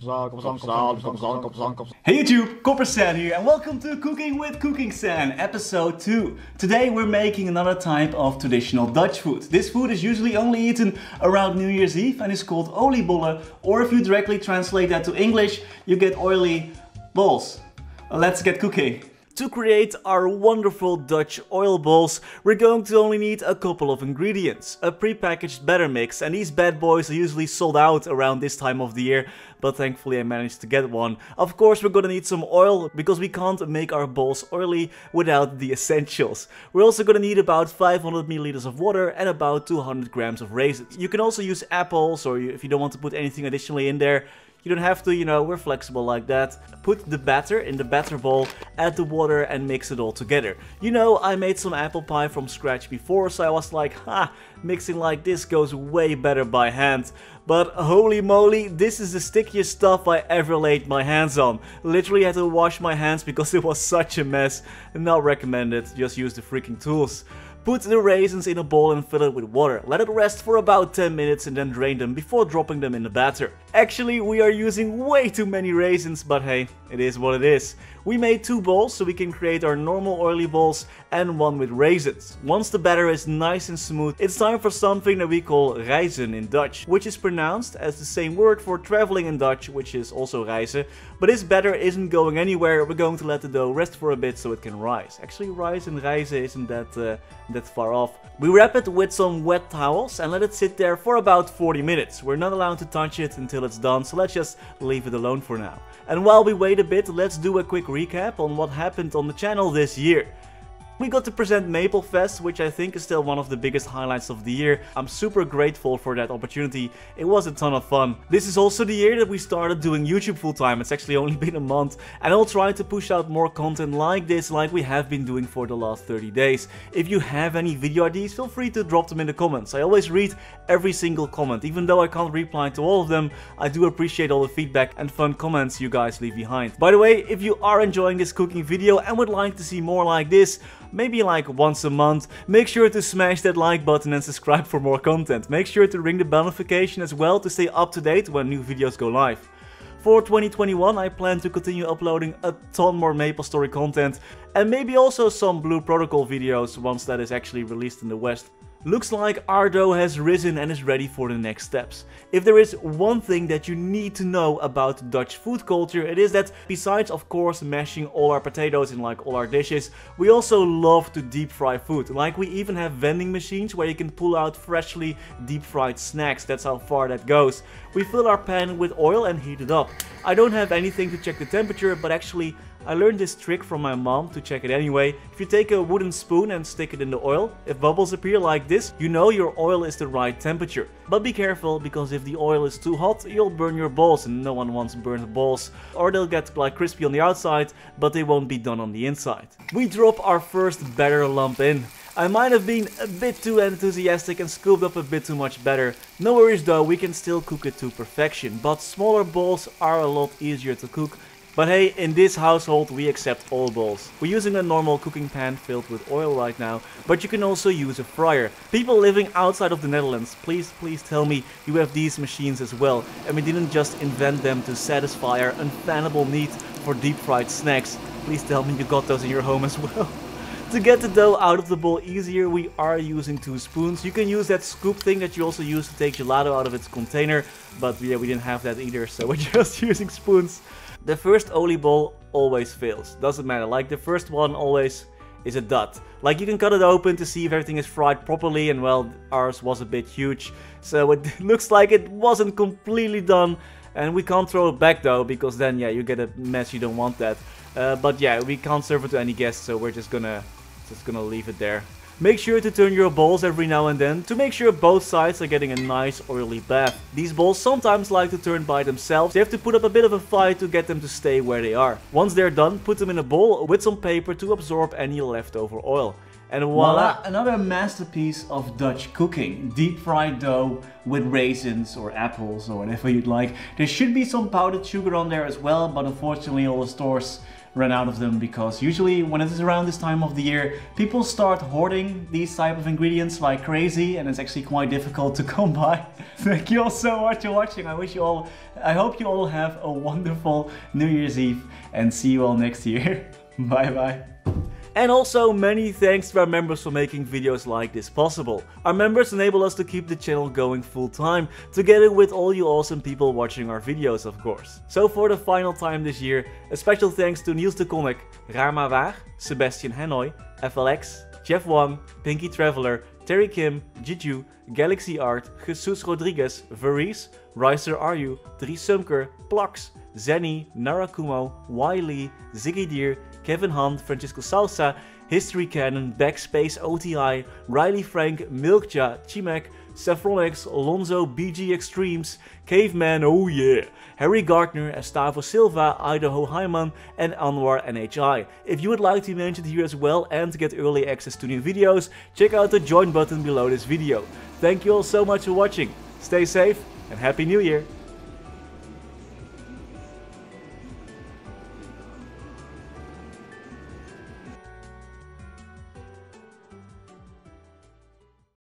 Hey YouTube, Copper San here and welcome to Cooking with Cooking San, episode 2. Today we're making another type of traditional Dutch food. This food is usually only eaten around New Year's Eve and is called oliebollen, or if you directly translate that to English, you get oily balls. Let's get cooking. To create our wonderful Dutch oil balls, we're going to only need a couple of ingredients. A pre-packaged batter mix, and these bad boys are usually sold out around this time of the year, but thankfully I managed to get one. Of course we're gonna need some oil, because we can't make our balls oily without the essentials. We're also gonna need about 500 milliliters of water and about 200 grams of raisins. You can also use apples, or if you don't want to put anything additionally in there, you don't have to, you know, we're flexible like that. Put the batter in the batter bowl, add the water and mix it all together. You know, I made some apple pie from scratch before, so I was like, mixing like this goes way better by hand. But holy moly, this is the stickiest stuff I ever laid my hands on. Literally had to wash my hands because it was such a mess. Not recommended, just use the freaking tools. Put the raisins in a bowl and fill it with water. Let it rest for about 10 minutes and then drain them before dropping them in the batter. Actually, we are using way too many raisins, but hey, it is what it is. We made 2 bowls so we can create our normal oily balls and one with raisins. Once the batter is nice and smooth, it's time for something that we call reizen in Dutch, which is pronounced as the same word for traveling in Dutch, which is also reizen. But this batter isn't going anywhere, we're going to let the dough rest for a bit so it can rise. Actually, rise and reizen isn't that far off. We wrap it with some wet towels and let it sit there for about 40 minutes. We're not allowed to touch it until it's done, so let's just leave it alone for now. And while we wait a bit, let's do a quick recap on what happened on the channel this year. We got to present Maplefest, which I think is still one of the biggest highlights of the year. I'm super grateful for that opportunity. It was a ton of fun. This is also the year that we started doing YouTube full time. It's actually only been a month, and I'll try to push out more content like this, like we have been doing for the last 30 days. If you have any video ideas, feel free to drop them in the comments. I always read every single comment. Even though I can't reply to all of them, I do appreciate all the feedback and fun comments you guys leave behind. By the way, if you are enjoying this cooking video and would like to see more like this, maybe like once a month, make sure to smash that like button and subscribe for more content. Make sure to ring the bell notification as well to stay up to date when new videos go live. For 2021 I plan to continue uploading a ton more MapleStory content and maybe also some Blue Protocol videos once that is actually released in the West. Looks like our dough has risen and is ready for the next steps. If there is one thing that you need to know about Dutch food culture, it is that besides of course mashing all our potatoes in like all our dishes, we also love to deep fry food. Like we even have vending machines where you can pull out freshly deep fried snacks. That's how far that goes. We fill our pan with oil and heat it up. I don't have anything to check the temperature, but actually I learned this trick from my mom to check it anyway. If you take a wooden spoon and stick it in the oil, if bubbles appear like this, you know your oil is the right temperature. But be careful, because if the oil is too hot, you'll burn your balls, and no one wants burnt balls. Or they'll get like crispy on the outside, but they won't be done on the inside. We drop our first batter lump in. I might have been a bit too enthusiastic and scooped up a bit too much batter. No worries though, we can still cook it to perfection, but smaller balls are a lot easier to cook. But hey, in this household we accept all balls. We're using a normal cooking pan filled with oil right now, but you can also use a fryer. People living outside of the Netherlands, please tell me you have these machines as well, and we didn't just invent them to satisfy our unfannable need for deep fried snacks. Please tell me you got those in your home as well. To get the dough out of the bowl easier, we are using 2 spoons. You can use that scoop thing that you also use to take gelato out of its container, but yeah, we didn't have that either, so we're just using spoons. The first olie ball always fails, doesn't matter, like the first one always is a dud. Like you can cut it open to see if everything is fried properly, and well, ours was a bit huge, so it looks like it wasn't completely done. And we can't throw it back though, because then yeah, you get a mess, you don't want that. But yeah, we can't serve it to any guests, so we're just gonna leave it there. Make sure to turn your balls every now and then to make sure both sides are getting a nice oily bath. These balls sometimes like to turn by themselves. You have to put up a bit of a fight to get them to stay where they are. Once they're done, put them in a bowl with some paper to absorb any leftover oil. And voila, another masterpiece of Dutch cooking. Deep fried dough with raisins or apples or whatever you'd like. There should be some powdered sugar on there as well, but unfortunately all the stores ran out of them, because usually when it is around this time of the year, people start hoarding these type of ingredients like crazy, and it's actually quite difficult to come by. Thank you all so much for watching. I hope you all have a wonderful New Year's Eve, and see you all next year. Bye bye. And also many thanks to our members for making videos like this possible. Our members enable us to keep the channel going full time, together with all you awesome people watching our videos, of course. So for the final time this year, a special thanks to Niels de Comic, Rama Waar, Sebastian Hanoi, FLX, Jeff Wang, Pinky Traveler, Terry Kim, Jiju, Galaxy Art, Jesus Rodriguez, Verise, Riser Aru, Dries Sumker, Plax, Zenny, Narakumo, Wiley, Ziggy Deer, Kevin Hunt, Francisco Salsa, History Cannon, Backspace OTI, Riley Frank, Milkja, Chimek, Saffronix, Alonso, BG Extremes, Caveman, oh yeah, Harry Gardner, Estavo Silva, Idaho Hyman, and Anwar NHI. If you would like to be mentioned here as well and to get early access to new videos, check out the join button below this video. Thank you all so much for watching. Stay safe and Happy New Year!